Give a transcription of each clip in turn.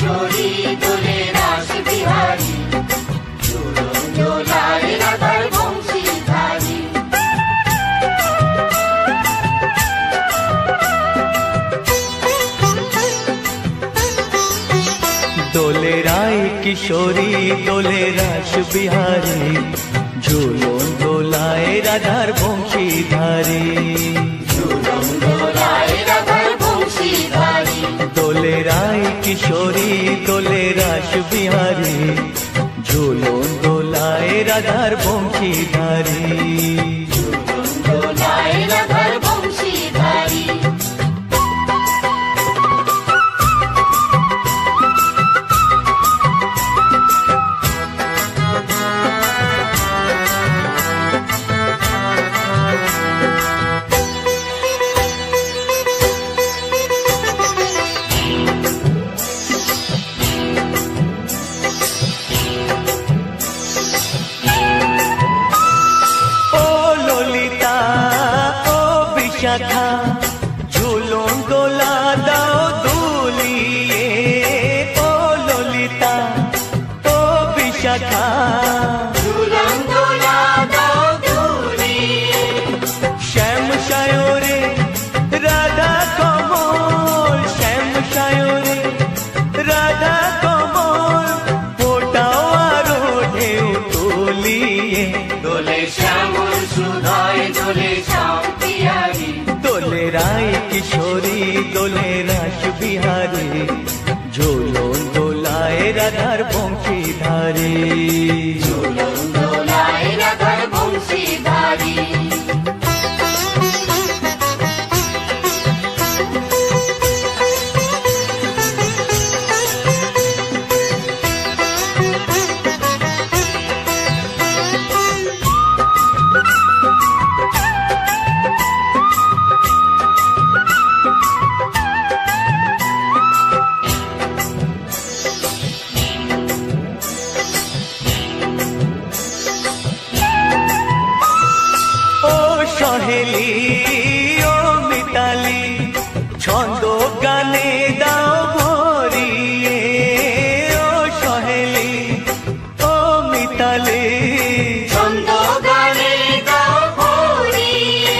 কিশোরী দোলে রাস বিহারী, ঝুলন দোলায় রাধার বংশীধারী। দোলে রায় কিশোরী দোলে রাস বিহারী, ঝুলন দোলায় রাধার বংশীধারী। ঝুলন দোলায় রাধার বংশীধারী। দোলে রায় কিশোরী দোলে রাস বিহারী, ঝুলন দোলায় রাধার বংশীধারী। ঝুলন দোলায় রাধার বংশীধারী। শাখা ঝুলন দোলা দাও দুলিয়ে, ও ললিতা ও বিশাখা ঝুলন দোলা দাও দুলিয়ে। শ্যাম সায়রে রাধা কমল, শ্যাম সায়রে রাধা কমল, ফোটাও আরো ঢেউ তুলিয়ে। দোলে শ্যামল সুধায় দোলে শ্যাম পিয়ারী। দোলে রায় কিশোরী দোলে রাস বিহারী, ঝুলন দোলায় রাধার বংশীধারী। ঝুলন দোলায় রাধার বংশীধারী। সহেলি ও মিতালি ছন্দ গানে দাও ভরিয়ে, ও সহেলি ও মিতালি ছন্দ গানে দাও ভরিয়ে।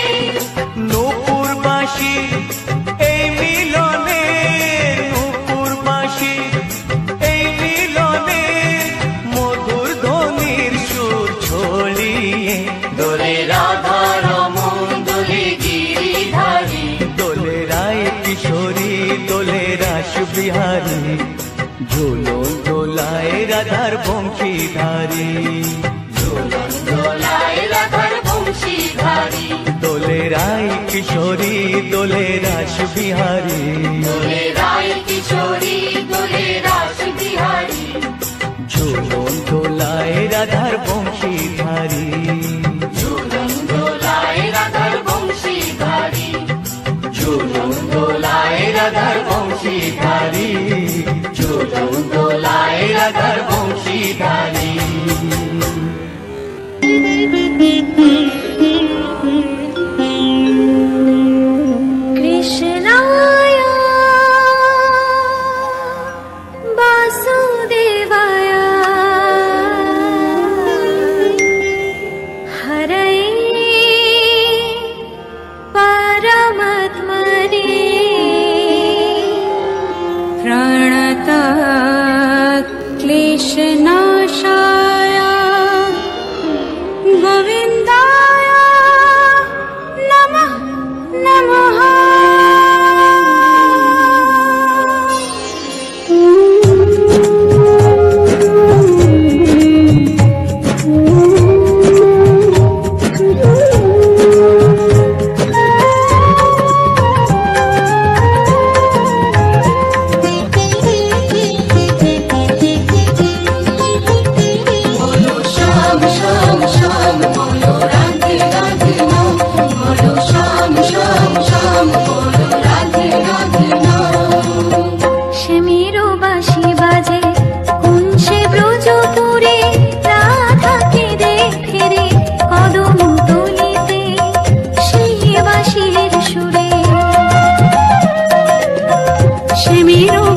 নূপুর বাঁশি এই মিলনে, নূপুর বাঁশি এই মিলনে, মধুর ধ্বনির সুর ছড়িয়ে। দোলে রাধা রমন দোলে গিরিধারী। দোলে রায় কিশোরী দোলে রাস বিহারী, ঝুলন দোলায় রাধার বংশীধারী। ঝুলন দোলায় রাধার বংশীধারী। দোলে রায় কিশোরী দোলে রাস বিহারী, দোলে রায় কিশোরী দোলে রাস বিহারী। ঝুলন দোলায় রাধার বংশীধারী। ঝুলন দোলায় রাধার বংশীধারী। ঝুলন দোলায় রাধার বংশীধারী। ঝুলন দোলায় রাধার বংশীধারী। কৃষ্ণায় বাসুদেবায় হরয়ে পরমাত্মনে প্রণতাৎ ক্লেশনাশায় গোবিন্দায় নমঃ নমঃ।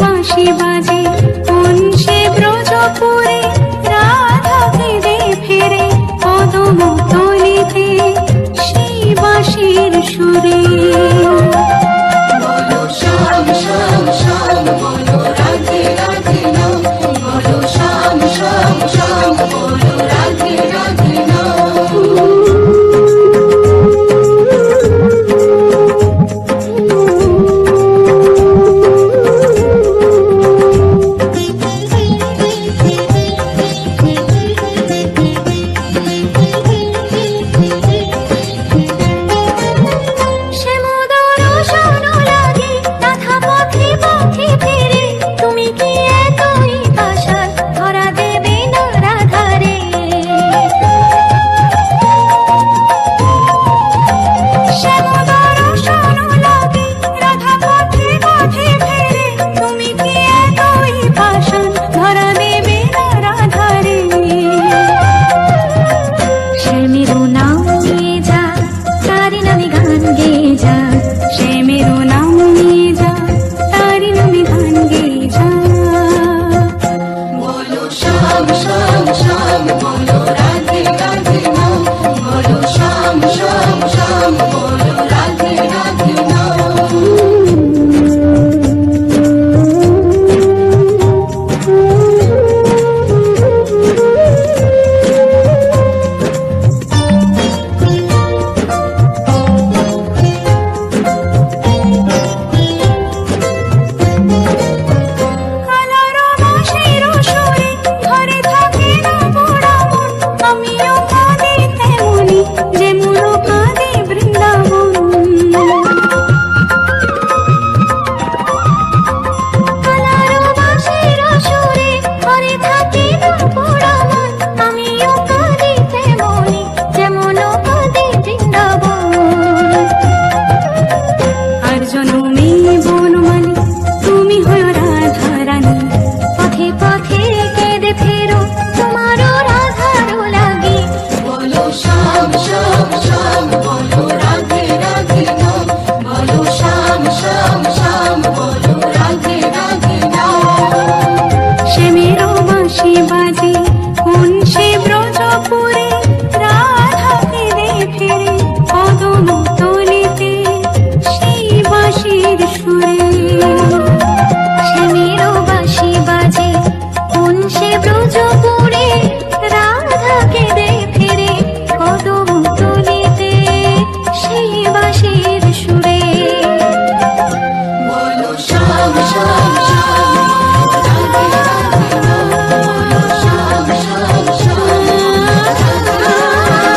বাঁশি বাজে তুমি বনমালী, তুমি হয় রাধা রানী, পথে পথে কেঁদে ফেরো তোমারও রাধারও লাগে। বলো শ্যাম শ্যাম শ্যাম, বলো রাধে রাধে নাম, বলো শ্যাম শ্যাম শ্যাম, বলো রাধে রাধে নাম। শ্যামেরও বাঁশি বাজে কোন সে ব্রজপুরে, রাধা কেঁদে ফেরে কদম তলিতে সেই বাঁশির সুরে। শ্যামেরও বাঁশি বাজে কোন সে ব্রজপুরে, রাধা কেঁদে ফেরে কদম তলিতে সেই বাঁশির সুরে। বলো শ্যাম শ্যাম শ্যাম, রাধে রাধে নাম, বলো শ্যাম শ্যাম শ্যাম, রাধে রাধে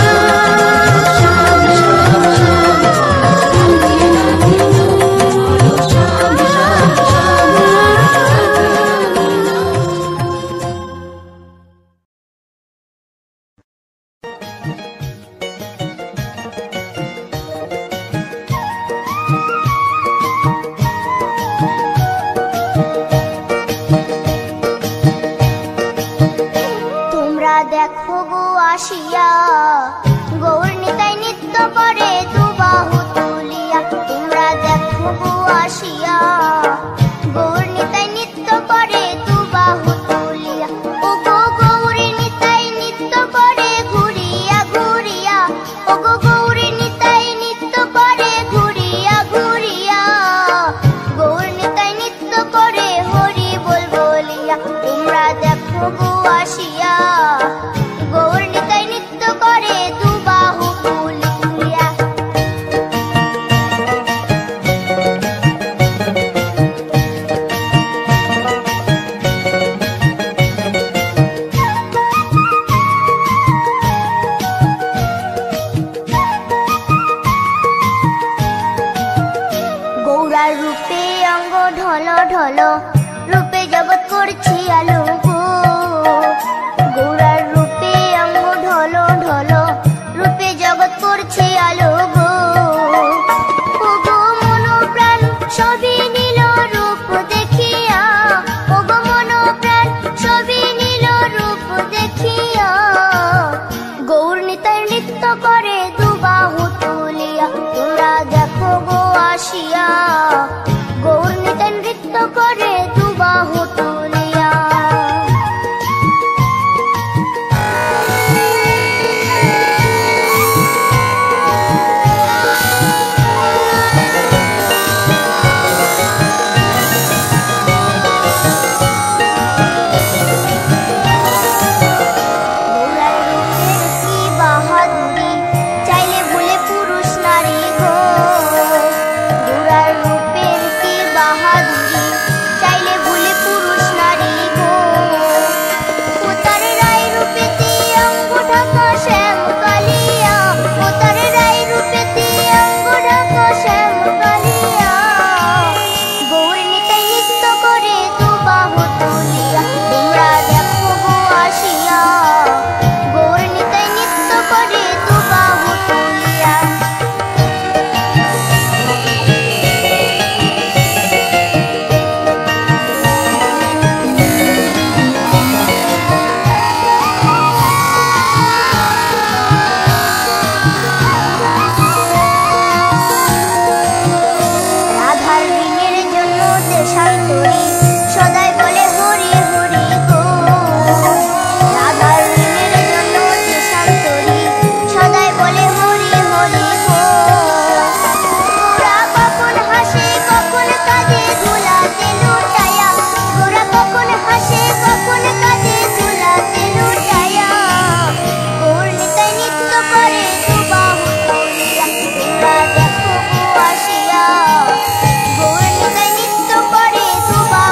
শ্যাম শ্যাম শ্যাম, রাধে রাধে নাম, বলো শ্যাম শ্যাম শ্যাম, তোমরা দেখো গো আসিয়া, গৌর নিতাই নৃত্য করে দুবাহু তুলিয়া। তোমরা দেখো গো আসিয়া, গৌর নিতাই নৃত্য করে দুবাহু তুলিয়া। ও গো গৌরী নিতাই নৃত্য করে ঘুরিয়া ঘুরিয়া, ও গো গৌরী নিতাই নৃত্য করে ঘুরিয়া ঘুরিয়া। গৌর নিতাই নৃত্য করে হরি বল বলিয়া। তোমরা দেখো গো আসিয়া, গৌর নিতাই নৃত্য করে দুবাহু তুলিয়া। গৌরার রূপে অঙ্গ ঢল ঢল, রূপে জগৎ করছি আলো গো। গৌরার রূপে অঙ্গ ঢল ঢল, রূপে জগৎ করছি আলো গো। ও গো মন প্রাণ সবই নীল রূপ দেখিয়া, ও গো মন প্রাণ সবই নীল রূপ দেখিয়া। গৌর নিতাই নৃত্য করে দুবাহু তুলিয়া। তোমরা দেখো গো আসিয়া, গৌর নিতাই নৃত্য করে দুবাহু তুলিয়া। গৌরার রূপের কি বাহাদুরি, চাইলে ভুলে পুরুষ নারী গো। গৌরার রূপের কি বাহাদুরি, চাইলে ভুলে পুরুষ নারী গো। ও তার রায় রূপেতে অঙ্গ ঢাকা শ্যাম কালিয়া, ও তার রায় রূপেতে অঙ্গ ঢাকা শ্যাম কালিয়া। গৌর নিতাই নৃত্য করে দুবাহু তুলিয়া। তোমরা দেখো গো আসিয়া, গৌর নিতাই নৃত্য করে দুবাহু তুলিয়া। রাধার ঋণের জন্য দেশান্তরী সদাই বলে হরি হরি গো। রাধার ঋণের জন্য দেশান্তরী সদাই বলে হরি হরি গো। গোরা কখন হাসে কখন কাঁদে ধুলাতে লুটায়া, গোরা কখন হাসে কখন কাঁদে ধুলাতে লুটায়া। গৌর নিতাই নৃত্য করে দুবাহু তুলিয়া। তোমরা দেখো গো আসিয়া, গৌর নিতাই নৃত্য করে দুবাহু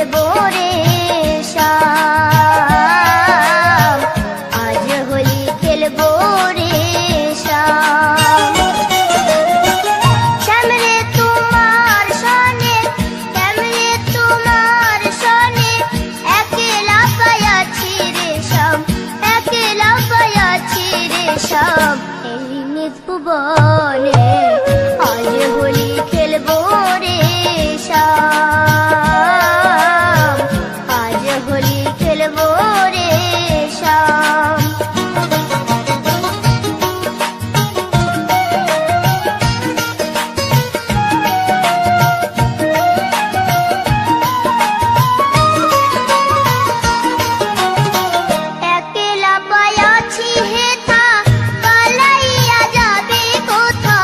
খেলবো রে শ্যাম, আজ হোলি খেলবো রে শ্যাম। শ্যাম রে তোমার সনে, শ্যাম রে তোমার সনে একলা পায়াছি রে শ্যাম, একলা পায়াছি রে শ্যাম। এই নিজ ভুবনে আজ হোলি খেলবো রে শ্যাম, আজ হোলি খেলবো রে শ্যাম। একলা পায়াছি হেথা পালাইয়া যাবে কোথা,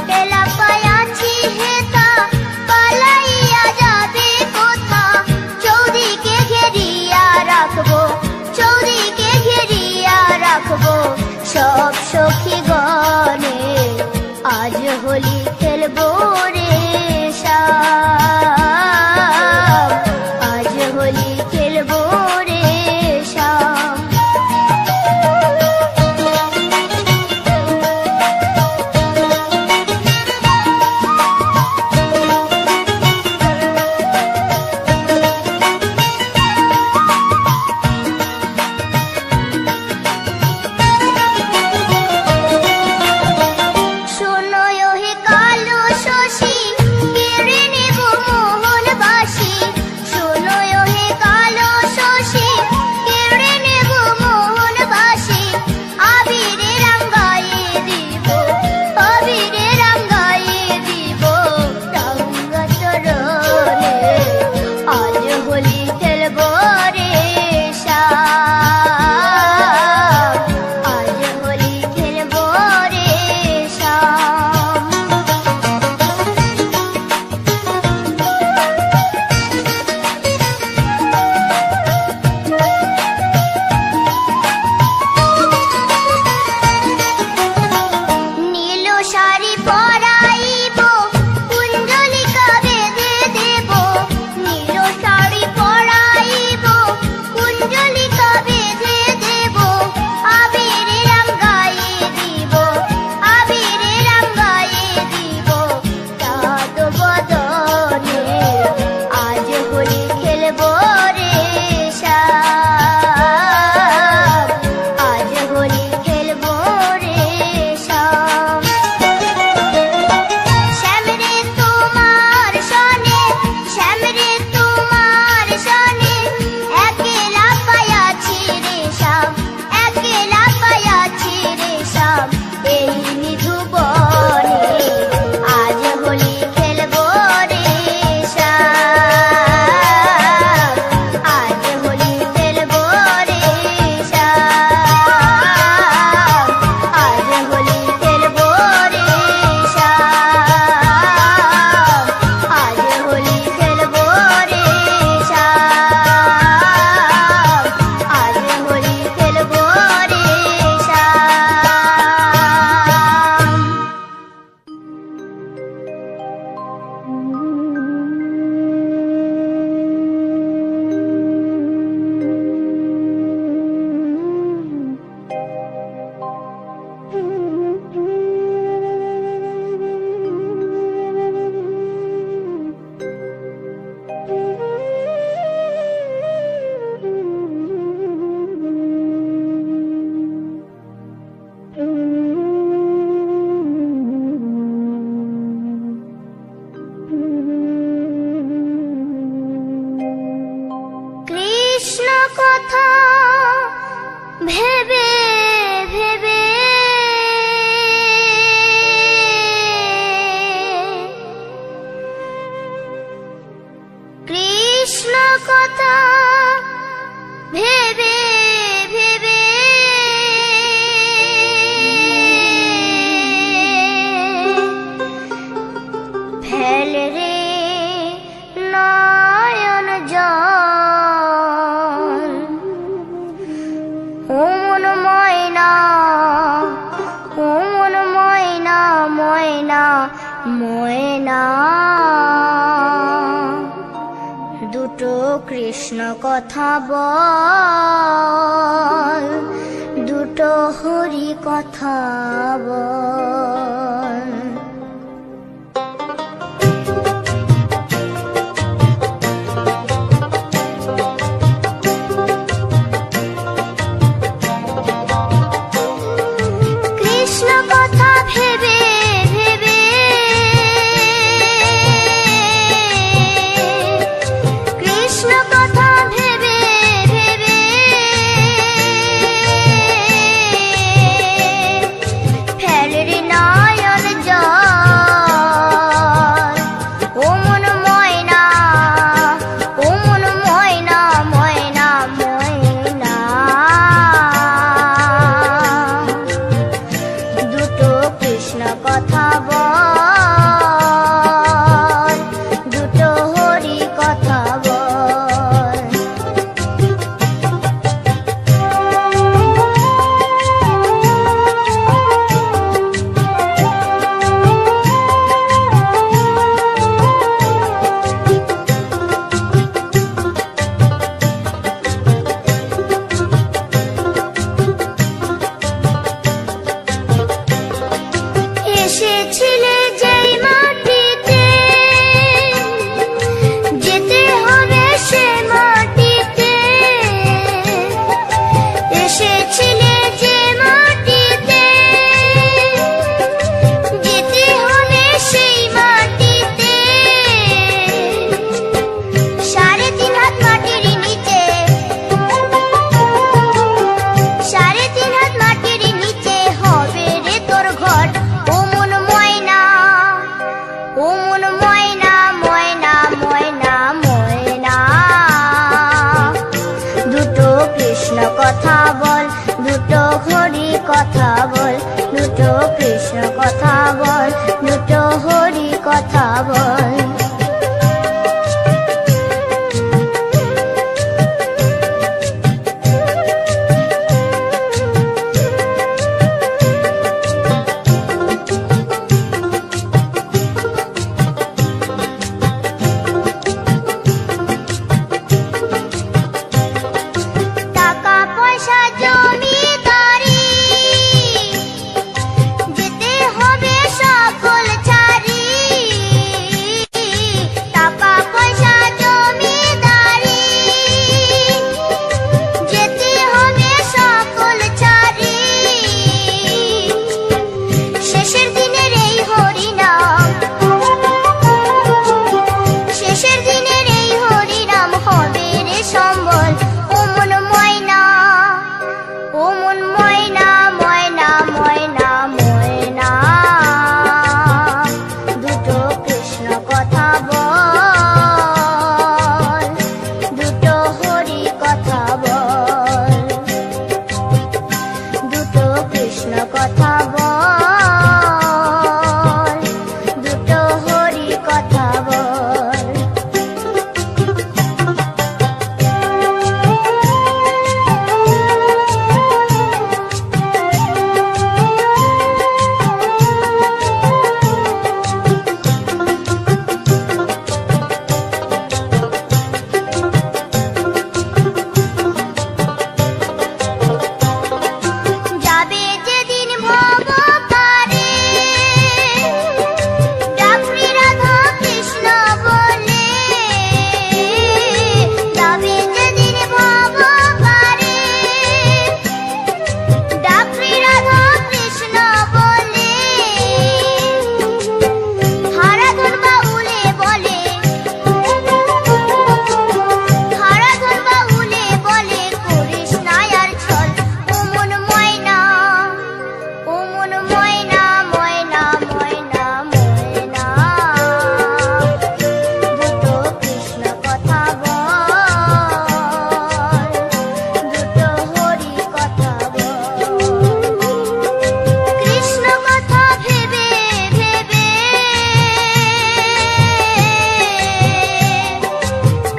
একলা পায়াছি হেথা পালাইয়া যাবে কোথা। চৌদিকে ঘেরিয়া রাখবো, চৌদিকে ঘেরিয়া রাখবো সব সখী গণে, আজ হোলি খেলবো রে শ্যাম, আজ হোলি খেলবো রে শ্যাম। শোনো হে কালো শশী কেড়ে নেব মোহনবাসী, শোনো হে কালো শশী কেড়ে নেব মোহনবাসী। আবিরে রাঙ্গায়ে দিব, আবিরে রাঙ্গায়ে দিব রাঙ্গা চরণে, আজ হোলি খেলবো রে শ্যাম, আজ হোলি খেলবো রে শ্যাম। নীল শাড়ি পরাইব, কুঞ্জলিকা বেঁধে দেব, নীল শাড়ি পরাইব, কুঞ্জলিকা বেঁধে দেব। আবিরে রাঙ্গায়ে দিব, আবিরে রাঙ্গায়ে দিব চাঁদ বদনে, আজ হোলি খেলবো রে শ্যাম, আজ হোলি খেলবো রে শ্যাম। শ্যাম রে তোমার সনে, শ্যাম রে তোমার সনে একলা পায়াছি রে শ্যাম, একলা পায়াছি রে শ্যাম। এই নিধু বনে আজ হোলি খেলবো রে শ্যাম, আজ হোলি খেলবো রে শ্যাম, আজ হোলি খেলবো রে শ্যাম, আজ হোলি খেলবো রে শ্যাম, আজ হোলি খেলবো রে শ্যাম। কৃষ্ণ কথা ভেবে ভেবে কৃষ্ণ কথা ভেবে ভেবে ফেল রে নয়ন জল, ও মন ময়না, ও মন ময়না, ময়না ময়না। দুটি দুটো কৃষ্ণ কথা বল, দুটো হরি কথা বল। কৃষ্ণ কথা ভেবে ভেবে, কৃষ্ণ কথা ভেবে ভেবে ফেলে রে নয়ন জল। ও মন ময়না, ও মন ময়না, ময়না ময়না। দুটো কৃষ্ণ কথা বল, দুটো হরি কথা বল। এসেছিলে যেই মাটিতে, যেতে হবে সে মাটিতে। এসেছিলে যে মাটিতে, যেতে হবে সেই মাটিতে। 3.5 হাত মাটির নিচে, 3.5 হাত মাটির নিচে হবে রে তোর ঘর। ও মন ময়না, ও মন ময়না, ময়না ময়না ময়না। দুটো কৃষ্ণ কথা বল, দুটো হরি কথা বল, দুটো কৃষ্ণ কথা বল, দুটো হরি কথা বল। টাকা পয়সা জমিদারি, যেতে হবে সকল ছাড়ি। টাকা পয়সা জমিদারি, যেতে হবে সকল ছাড়ি। শেষের দিনের এই হরিনাম, শেষের দিনের এই হরিনাম হবে রে সম্বল। ও মন ময়না, ও মন ময়না, ময়না ময়না ময়না। দুটো কৃষ্ণ কথা বল, দুটো হরি কথা বল। দুটো কৃষ্ণ কথা বল, দুটো হরি কথা বল। যাবে যেদিন ভব পারে, ডাকরি রাধা কৃষ্ণ বলে। যাবে যেদিন ভব পারে, ডাকরি রাধা কৃষ্ণ বলে। হারাধন বাউলে বলে, হারাধন বাউলে বলে করিস না আর ছল। ও মন ময়না, ও মন ময়না, ময়না ময়না ময়না। দুটো কৃষ্ণ কথা বল, দুটো হরি কথা বল। কৃষ্ণ কথা ভেবে ভেবে,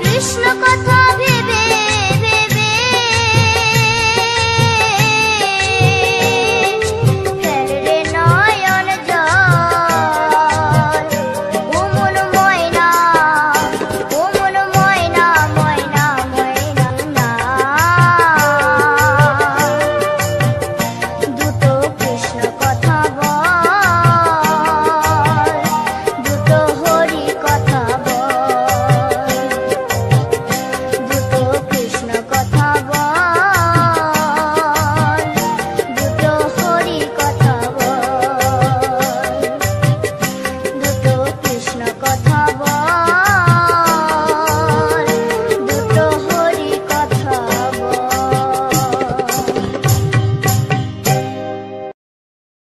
কৃষ্ণ কথা